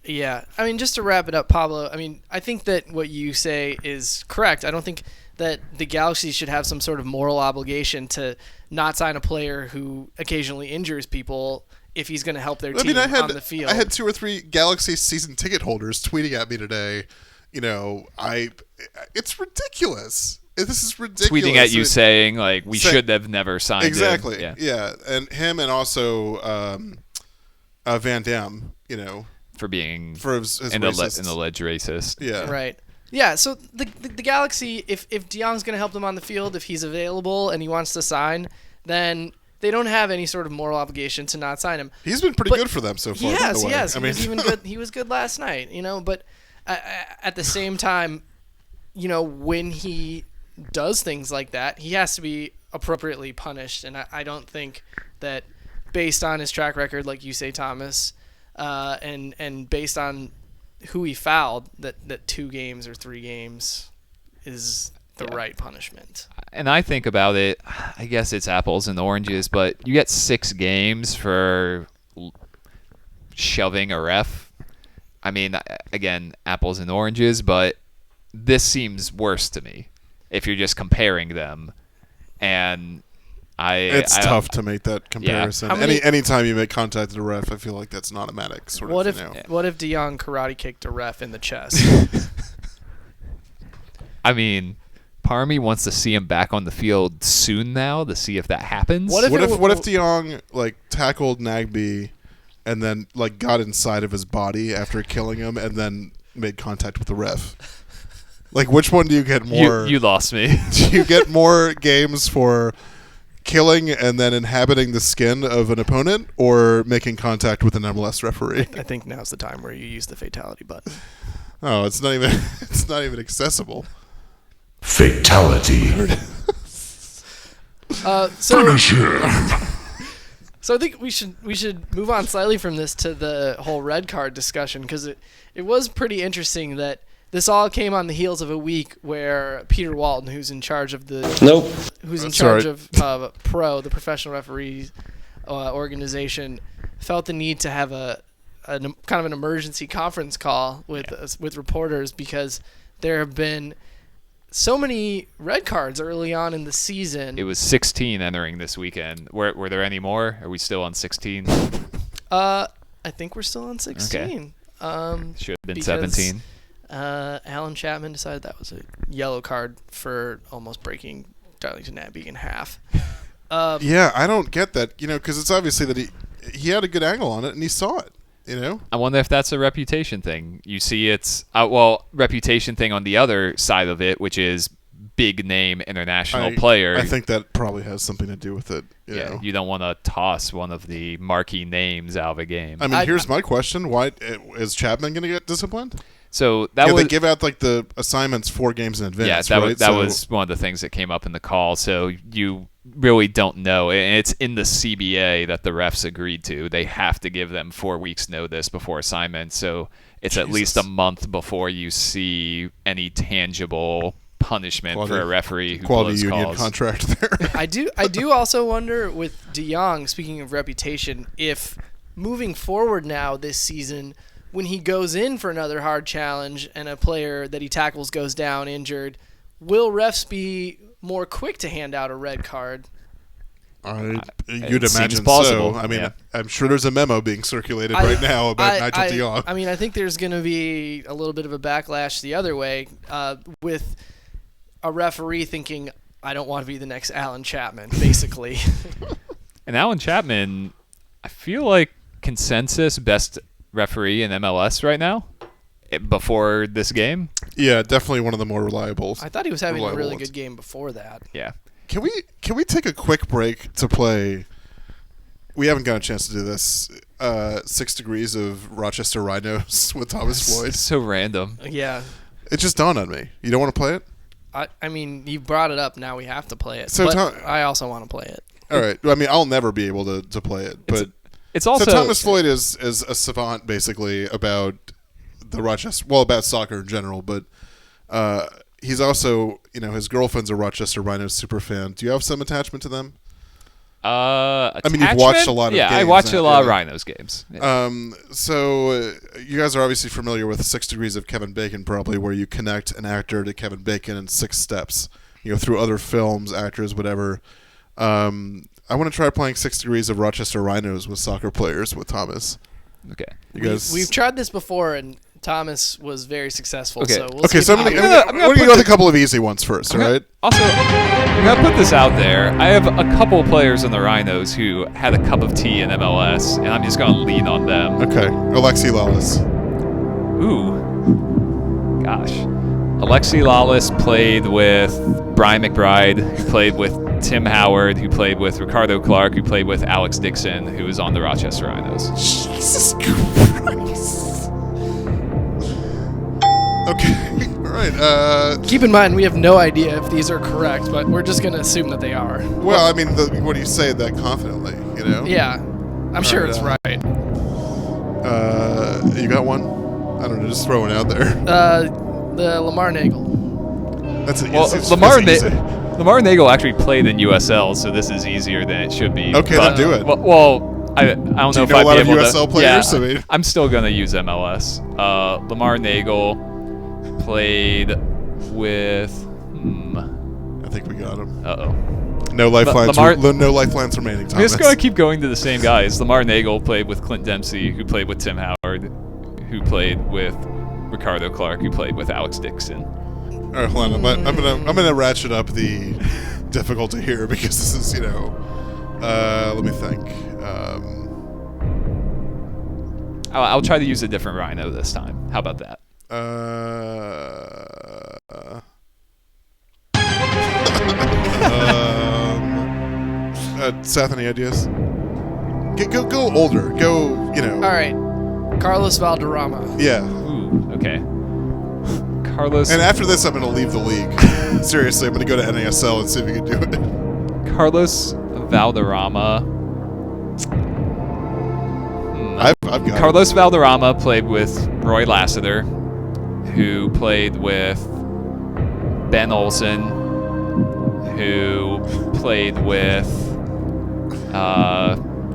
Yeah, just to wrap it up, Pablo, I think that what you say is correct. I don't think that the Galaxy should have some sort of moral obligation to not sign a player who occasionally injures people if he's going to help their I team mean, on the field. I had 2 or 3 Galaxy season ticket holders tweeting at me today. It's ridiculous. This is ridiculous. Tweeting at you saying, like, we Say- should have never signed exactly. him. Yeah, and him and also Van Damme, For being for his an racist. alleged racist. Yeah. Right. Yeah, so the Galaxy, if De Jong's going to help them on the field, if he's available and he wants to sign, then they don't have any sort of moral obligation to not sign him. He's been pretty But good for them so far. He by has, the way. yes. I He mean, was even good. He was good last night, But at the same time, when he does things like that, he has to be appropriately punished. And I don't think that, based on his track record, like you say, Thomas, and based on who he fouled, that 2 games or 3 games is the right punishment. And I think about it, I guess it's apples and oranges, but you get 6 games for shoving a ref. I mean, again, apples and oranges, but this seems worse to me if you're just comparing them. And it's tough to make that comparison. Yeah. Anytime you make contact with a ref, I feel like that's an automatic sort What of. What if De Jong karate kicked a ref in the chest? I mean, part of me wants to see him back on the field soon now to see if that happens. What if De Jong tackled Nagbe and then got inside of his body after killing him and then made contact with the ref? Which one do you get more? You lost me. Do you get more games for killing and then inhabiting the skin of an opponent, or making contact with an MLS referee? I think now's the time where you use the fatality button. Oh, it's not even accessible. Fatality. Finish him. So I think we should move on slightly from this to the whole red card discussion, because it was pretty interesting that this all came on the heels of a week where Peter Walton, who's in charge of the the professional referee organization, felt the need to have a kind of an emergency conference call with reporters, because there have been so many red cards early on in the season. It was 16 entering this weekend. Were there any more? Are we still on 16? I think we're still on 16. Okay. Should have been 17. Alan Chapman decided that was a yellow card for almost breaking Darlington Nagbe in half. Yeah, I don't get that, because it's obviously that he had a good angle on it and he saw it, I wonder if that's a reputation thing. You see it's, reputation thing on the other side of it, which is big name international player. I think that probably has something to do with it. You don't want to toss one of the marquee names out of a game. I mean, here's my question: why is Chapman going to get disciplined? So they give out the assignments 4 games in advance. Yeah, that was one of the things that came up in the call. So you really don't know, and it's in the CBA that the refs agreed to. They have to give them 4 weeks notice before assignment. So it's at least a month before you see any tangible punishment for a referee who blows union calls. Contract there. I do also wonder with De Jong, speaking of reputation, if moving forward now this season, when he goes in for another hard challenge and a player that he tackles goes down injured, will refs be more quick to hand out a red card? You'd imagine possible. So. I mean, I'm sure there's a memo being circulated right now about Nigel De Jong. I mean, I think there's going to be a little bit of a backlash the other way with a referee thinking, I don't want to be the next Alan Chapman, basically. And Alan Chapman, I feel like consensus best referee in MLS right now before this game. Yeah, definitely one of the more reliable. I thought he was having a really ones. good game before that. Yeah. Can we take a quick break to play? We haven't got a chance to do this. 6 Degrees of Rochester Rhinos with Thomas Floyd. So random. Yeah. It just dawned on me. You don't want to play it? I mean, you brought it up. Now we have to play it. So but I also want to play it. All right. I mean, I'll never be able to play it, but it's also so Thomas Floyd is a savant basically about the Rochester, about soccer in general, but he's also, his girlfriend's a Rochester Rhinos super fan. Do you have some attachment to them? I mean, you've watched a lot of games. I watch a lot of Rhinos games. Yeah. So you guys are obviously familiar with 6 Degrees of Kevin Bacon, probably, where you connect an actor to Kevin Bacon in 6 steps, through other films, actors, whatever. I want to try playing 6 Degrees of Rochester Rhinos with soccer players with Thomas. Okay. You guys, We've tried this before, and Thomas was very successful. Okay. So we'll okay, see so if I'm he- gonna go with a couple of easy ones first. All right. Also, I'm going to put this out there. I have a couple players in the Rhinos who had a cup of tea in MLS, and I'm just going to lean on them. Okay. Alexi Lawless. Ooh. Gosh. Alexi Lawless played with Brian McBride, who played with Tim Howard, who played with Ricardo Clark, who played with Alex Dixon, who was on the Rochester Rhinos. Jesus Christ. Okay. All right. Keep in mind, we have no idea if these are correct, but we're just going to assume that they are. Well, I mean, what do you say that confidently? You know. Yeah, I'm sure it's right, right. You got one? I don't know. Just throwing out there. The Lamar Nagel. That's it. Well, It's easy. Lamar Nagel actually played in USL, so this is easier than it should be. Okay, But- then do it. Well, I don't know Do you if know a I'd lot be of able USL to. players? Yeah, I mean- I'm still gonna use MLS. Lamar Nagel played with. I think we got him. Uh-oh. No lifelines. Lamar- No lifelines remaining. I'm Thomas. just gonna keep going to the same guys. Lamar Nagel played with Clint Dempsey, who played with Tim Howard, who played with Ricardo Clark, who played with Alex Dixon. All right, hold on. I'm gonna ratchet up the difficulty here because this is, you know. Let me think. I'll try to use a different Rhino this time. How about that? Seth, any ideas? Go older. Go, you know. All right, Carlos Valderrama. Yeah. Ooh, okay. Carlos. And after this, I'm going to leave the league. Seriously, I'm going to go to NASL and see if you can do it. Carlos Valderrama. I've got it. Carlos Valderrama played with Roy Lassiter, who played with Ben Olsen, who played with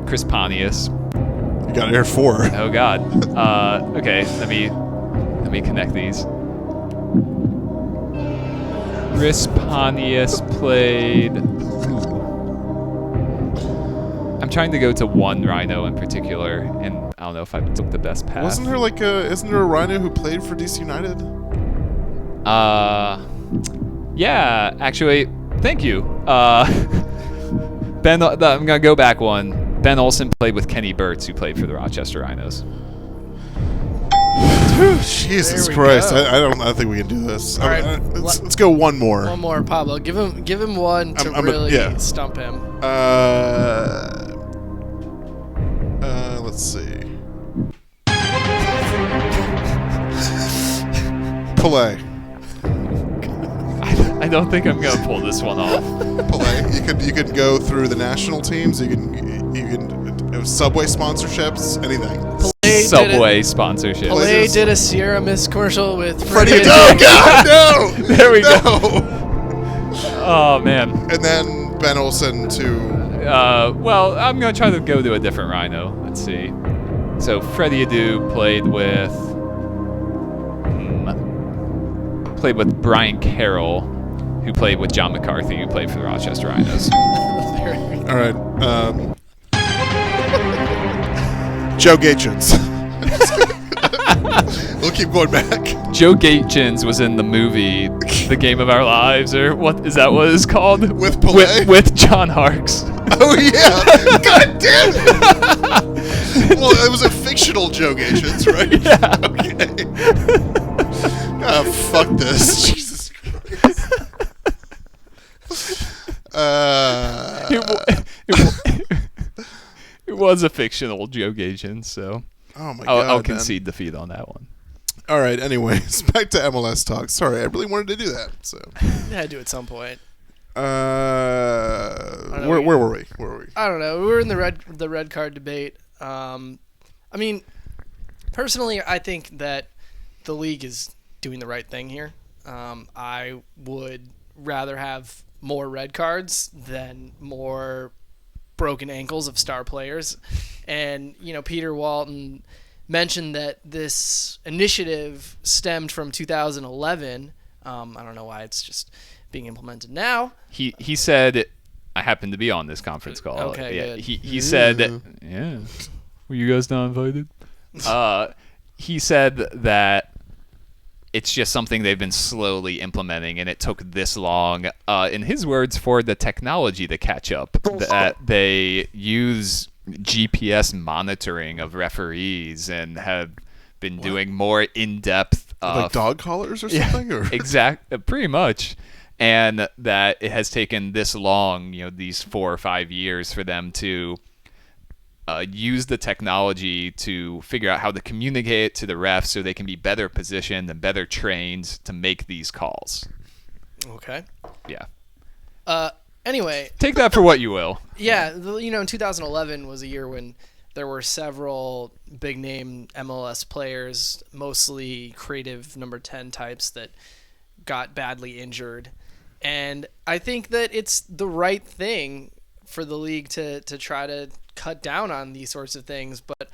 Chris Pontius. You got Air 4. Oh God. Okay, let me connect these. Chris Pontius played. I'm trying to go to one Rhino in particular, and I don't know if I took the best path. Isn't there a Rhino who played for DC United? Yeah, actually, thank you. Ben, I'm gonna go back one. Ben Olsen played with Kenny Burts, who played for the Rochester Rhinos. Jesus There we Christ! go. I don't think we can do this. All right, Let's go one more. One more, Pablo. Give him one to really stump him. Let's see. Pelé. I don't think I'm gonna pull this one off. Pelé. You could go through the national teams. You can Subway sponsorships. Anything. Subway sponsorship. Pelé did a Sierra Mist commercial with Freddie. Freddie. No, God, no. There we go. Oh man. And then Ben Olsen to. Well, I'm gonna try to go to a different Rhino. Let's see. So Freddie Adu played with Brian Carroll, who played with John McCarthy, who played for the Rochester Rhinos. All right. Joe Gaetjens. We'll keep going back. Joe Gaetjens was in the movie The Game of Our Lives, or what is that what it's called? With Pelé? With John Harkes. Oh yeah! God damn it! Well, it was a fictional Joe Gaetjens, right? Yeah. Okay. Ah, fuck this. Jesus Christ. It was a fictional Joe Gaetjens, so Oh my God! I'll man. concede defeat on that one. All right. Anyways, back to MLS talk. Sorry, I really wanted to do that. So. Yeah, I do at some point. Where were we? I don't know. We were in the red card debate. I mean, personally, I think that the league is doing the right thing here. I would rather have more red cards than more broken ankles of star players. And, Peter Walton mentioned that this initiative stemmed from 2011. I don't know why it's just being implemented now. He said, I happened to be on this conference call. Okay, yeah, good. he said, yeah, were you guys not invited? He said that it's just something they've been slowly implementing, and it took this long, in his words, for the technology to catch up. That they use GPS monitoring of referees and have been doing more in-depth... like dog collars or something? Or? Pretty much. And that it has taken this long, these 4 or 5 years for them to use the technology to figure out how to communicate to the refs so they can be better positioned and better trained to make these calls. Okay. Yeah. Anyway. Take that for what you will. Yeah, 2011 was a year when there were several big-name MLS players, mostly creative number 10 types that got badly injured. And I think that it's the right thing for the league to try to cut down on these sorts of things. But,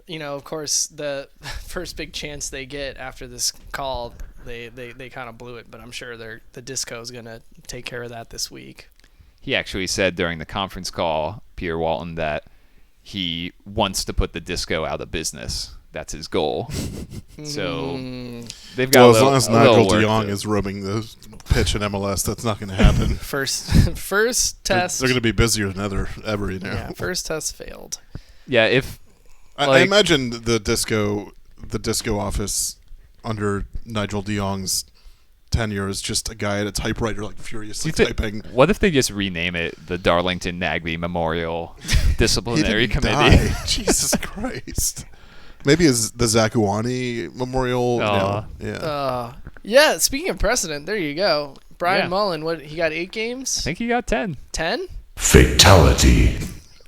of course, the first big chance they get after this call, they kind of blew it. But I'm sure the Disco is going to take care of that this week. He actually said during the conference call, Peter Walton, that he wants to put the Disco out of business. That's his goal. So they've got as long as Nigel de Jong is roaming the pitch in MLS, that's not going to happen. First test. They're going to be busier than ever. Yeah, first test failed. Yeah, if I imagine the disco office under Nigel de Jong's tenure is just a guy at a typewriter, like furiously typing. What if they just rename it the Darlington Nagby Memorial Disciplinary Committee? Die. Jesus Christ. Maybe it's the Zakuani Memorial. Yeah, speaking of precedent, there you go. Brian Mullen, he got 8 games? I think he got 10. 10? Fatality.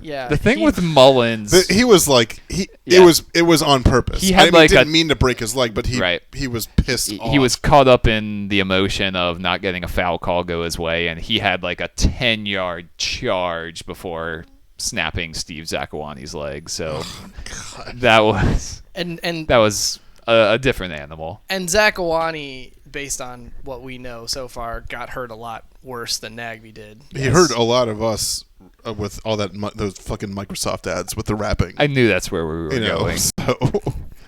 Yeah. The thing with Mullins, he was like it was on purpose. He had he didn't mean to break his leg, but he was pissed off. He was caught up in the emotion of not getting a foul call go his way, and he had like a 10-yard charge before snapping Steve Zakuani's leg. So that was that was a different animal. And Zakuani, based on what we know so far, got hurt a lot worse than Nagby did. He hurt a lot of us with all those fucking Microsoft ads with the rapping. I knew that's where we were going. So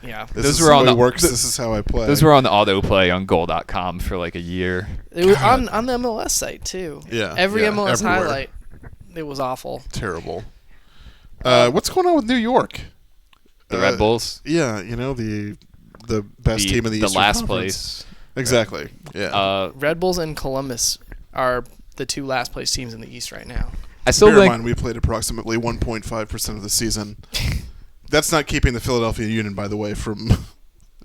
yeah, this is how it works. This is how I play. Those were on autoplay on Goal.com for like a year. It was on the MLS site too. Yeah, every MLS everywhere. highlight. It was awful. Terrible. What's going on with New York? The Red Bulls. Yeah, the best team in the Eastern last Conference. place. Exactly. Yeah. Red Bulls and Columbus are the 2 last place teams in the East right now. I still Bear in think mind we played approximately 1.5% of the season. That's not keeping the Philadelphia Union, by the way, from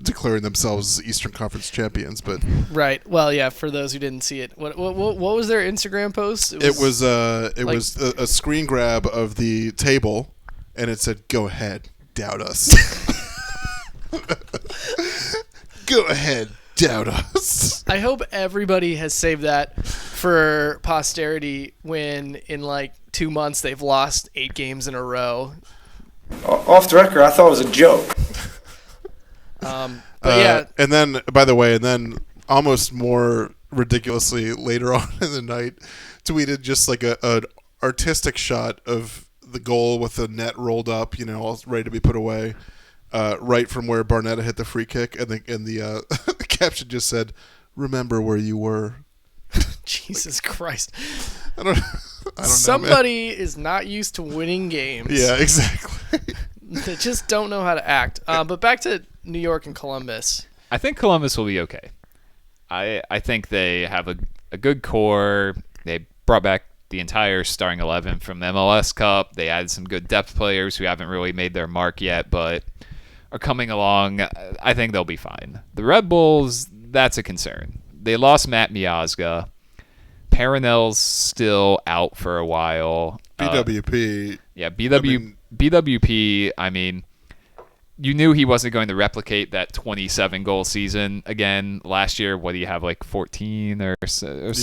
declaring themselves Eastern Conference champions. But right. Well, yeah. For those who didn't see it, what was their Instagram post? It was a screen grab of the table, and it said, "Go ahead, doubt us." Go ahead, doubt us. I hope everybody has saved that for posterity when in like 2 months they've lost 8 games in a row. Off the record, I thought it was a joke. But yeah. And then almost more ridiculously later on in the night, tweeted just like an artistic shot of the goal with the net rolled up, all ready to be put away. Right from where Barnetta hit the free kick, and the caption just said, "Remember where you were." Jesus Christ! I don't Somebody know, is not used to winning games. Yeah, exactly. They just don't know how to act. But back to New York and Columbus. I think Columbus will be okay. I think they have a good core. They brought back the entire starting 11 from the MLS Cup. They added some good depth players who haven't really made their mark yet, but are coming along. I think they'll be fine. The Red Bulls, that's a concern. They lost Matt Miazga. Paranel's still out for a while. BWP. BWP, I mean, you knew he wasn't going to replicate that 27-goal season again last year. What do you have, like 14 or so?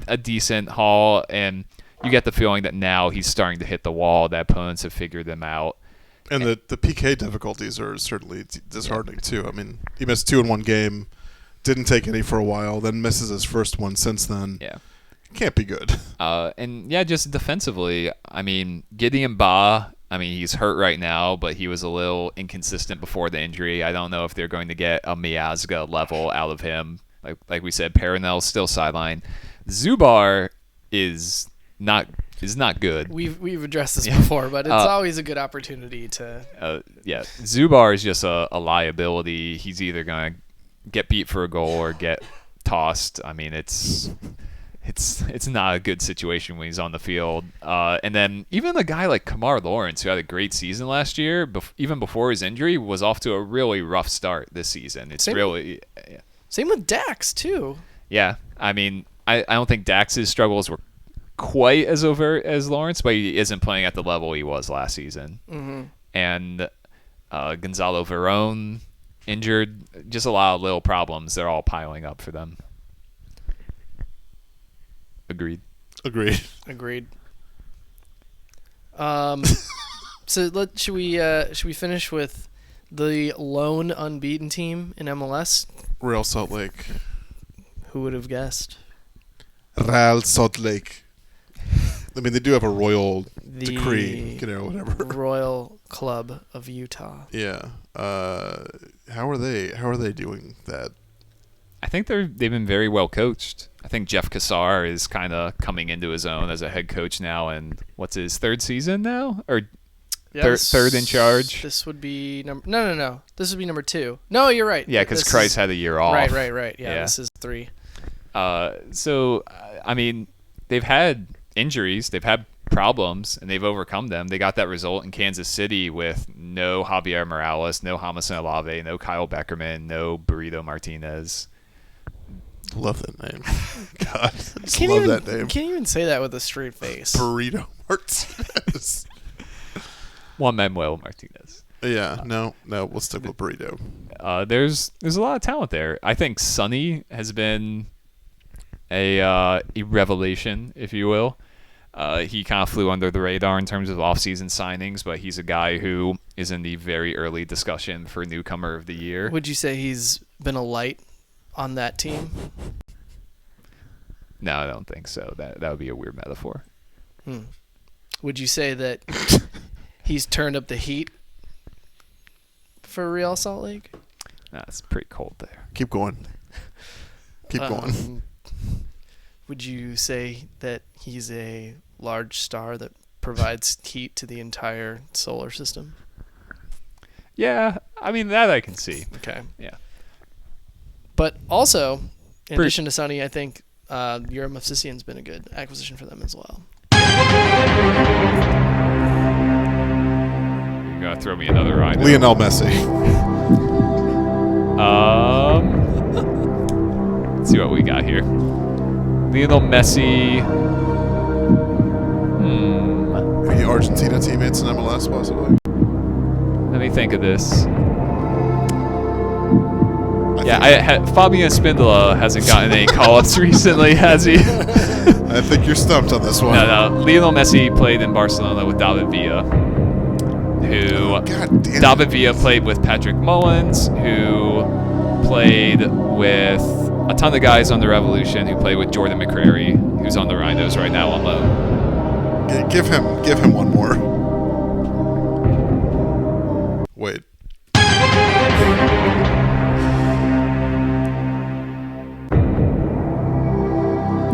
A decent haul, and you get the feeling that now he's starting to hit the wall, that opponents have figured him out. And the PK difficulties are certainly disheartening, too. I mean, he missed 2 in one game, didn't take any for a while, then misses his first one since then. Yeah. Can't be good. And yeah, just defensively, I mean, Gideon Ba, I mean, he's hurt right now, but he was a little inconsistent before the injury. I don't know if they're going to get a Miazga level out of him. Like we said, Paranel's still sidelined. Zubar is not good. We've addressed this before, but it's always a good opportunity to. Yeah, Zubar is just a liability. He's either going to get beat for a goal or get tossed. I mean, it's not a good situation when he's on the field. And then even a guy like Kamar Lawrence, who had a great season last year, even before his injury, was off to a really rough start this season. Same with Dax too. Yeah, I mean, I don't think Dax's struggles were quite as overt as Lawrence, but he isn't playing at the level he was last season. Mm-hmm. And Gonzalo Verón injured, just a lot of little problems. They're all piling up for them. Agreed. So should we finish with the lone unbeaten team in MLS? Real Salt Lake. Who would have guessed? Real Salt Lake. I mean, they do have a royal decree, whatever. Royal Club of Utah. Yeah. How are they doing that? I think they've been very well coached. I think Jeff Cassar is kind of coming into his own as a head coach now, and what's his third season now, or third in charge? This would be no. This would be number 2. No, you're right. Yeah, because Christ had a year off. Right. Yeah, this is 3. So I mean, they've had injuries, they've had problems, and they've overcome them. They got that result in Kansas City with no Javier Morales, no Jamison Olave, no Kyle Beckerman, no Burrito Martinez. Love that name. God, I just love that name. Can't even say that with a straight face. Burrito Martinez. Juan Manuel Martinez. Yeah, no, we'll stick with Burrito. There's a lot of talent there. I think Sonny has been a revelation, if you will. He kind of flew under the radar in terms of off-season signings, but he's a guy who is in the very early discussion for newcomer of the year. Would you say he's been a light on that team? No, I don't think so. That would be a weird metaphor. Would you say that he's turned up the heat for Real Salt Lake? No, it's pretty cold there. Keep going. Would you say that he's a large star that provides heat to the entire solar system? Yeah, I mean, that I can see. Okay. Yeah. But also, in addition to Sonny, I think Yura Movsisyan's been a good acquisition for them as well. You're going to throw me another ride. Lionel Messi. Let's see what we got here. Lionel Messi. Any Argentina teammates in MLS, possibly? Let me think of this. Fabian Spindola hasn't gotten any call-ups recently, has he? I think you're stumped on this one. No. Lionel Messi played in Barcelona with David Villa, who David Villa played with Patrick Mullins, who played with a ton of guys on the Revolution, who played with Jordan McCrary, who's on the Rhinos right now on loan. Give him one more. Wait.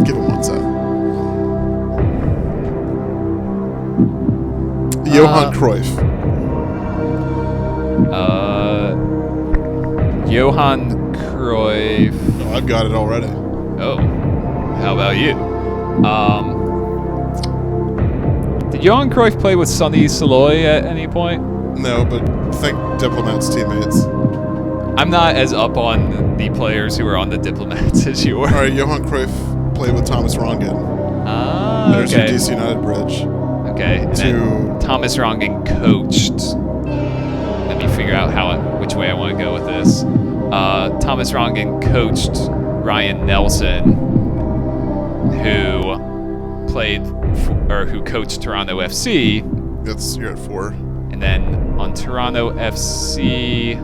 Give him one, Seth. Johan Cruyff. Johan Cruyff. Oh, I've got it already. Oh, how about you? Did Johan Cruyff play with Sonny Saloy at any point? No, but think Diplomats teammates. I'm not as up on the players who are on the Diplomats as you were. All right, Johan Cruyff played with Thomas Rongen. There's your DC United bridge. Okay. And then Thomas Rongen coached. Let me figure out which way I want to go with this. Thomas Rongen coached Ryan Nelson, who who coached Toronto FC. You're at 4. And then on Toronto FC,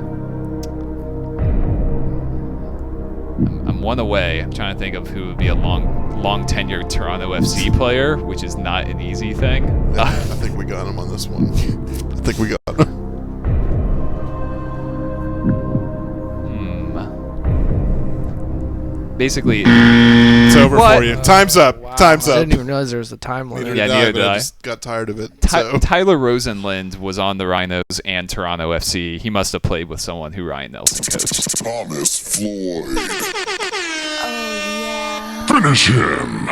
I'm one away. I'm trying to think of who would be a long long-tenured Toronto FC player, which is not an easy thing. Yeah, I think we got him on this one. I think we got him. Basically, it's over What? for you. Time's up. Wow, Time's I up. didn't even realize there was a time limit. Yeah, Neither neither but did I I. just got tired of it. Ty- so. Tyler Rosenlund was on the Rhinos and Toronto FC. He must have played with someone who Ryan Nelson coached. Thomas Floyd. Oh, Finish him.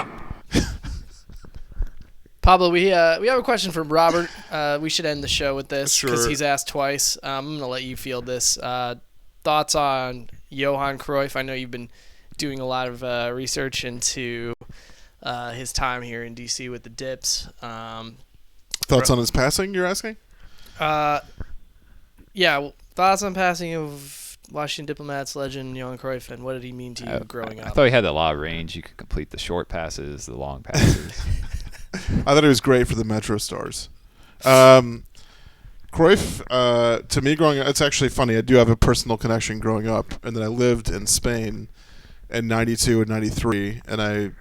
Pablo, we have a question from Robert. We should end the show with this because Sure. he's asked twice. I'm going to let you field this. Thoughts on Johan Cruyff? I know you've been doing a lot of research into his time here in D.C. with the Dips. Thoughts on his passing, you're asking? Yeah, well, thoughts on passing of Washington Diplomats legend Johan Cruyff, and what did he mean to you growing I up? thought he had a lot of range. You could complete the short passes, the long passes. I thought he was great for the Metro Stars. Cruyff, to me growing up, it's actually funny. I do have a personal connection growing up, and then I lived in Spain in 92 and 93, and I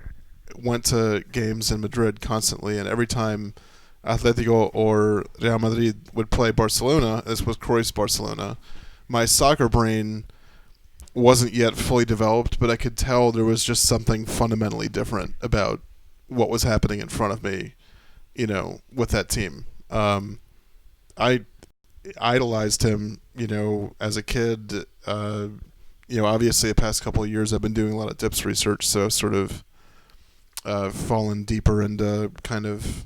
went to games in Madrid constantly, and every time Atletico or Real Madrid would play Barcelona, this was Cruyff's Barcelona, my soccer brain wasn't yet fully developed, but I could tell there was just something fundamentally different about what was happening in front of me, with that team. I idolized him, as a kid. Obviously the past couple of years I've been doing a lot of Dips research, so sort of fallen deeper into kind of,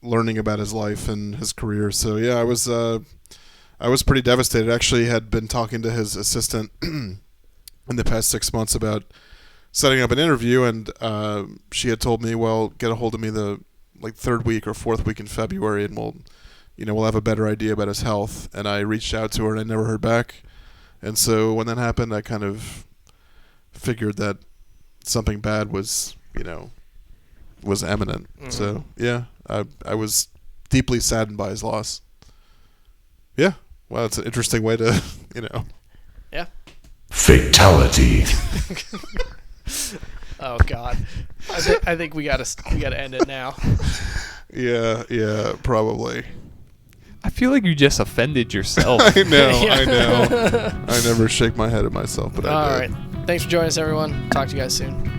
learning about his life and his career. So yeah, I was pretty devastated. Actually had been talking to his assistant in the past 6 months about setting up an interview, and she had told me, well, get a hold of me the third week or fourth week in February, and we'll have a better idea about his health. And I reached out to her, and I never heard back. And so when that happened, I kind of figured that something bad was imminent. Mm-hmm. So yeah, I was deeply saddened by his loss. Yeah, well, it's an interesting way to, Yeah. Fatality. Oh God, I think we gotta end it now. Yeah, probably. I feel like you just offended yourself. I know. I never shake my head at myself, but I do. All right. Thanks for joining us, everyone. Talk to you guys soon.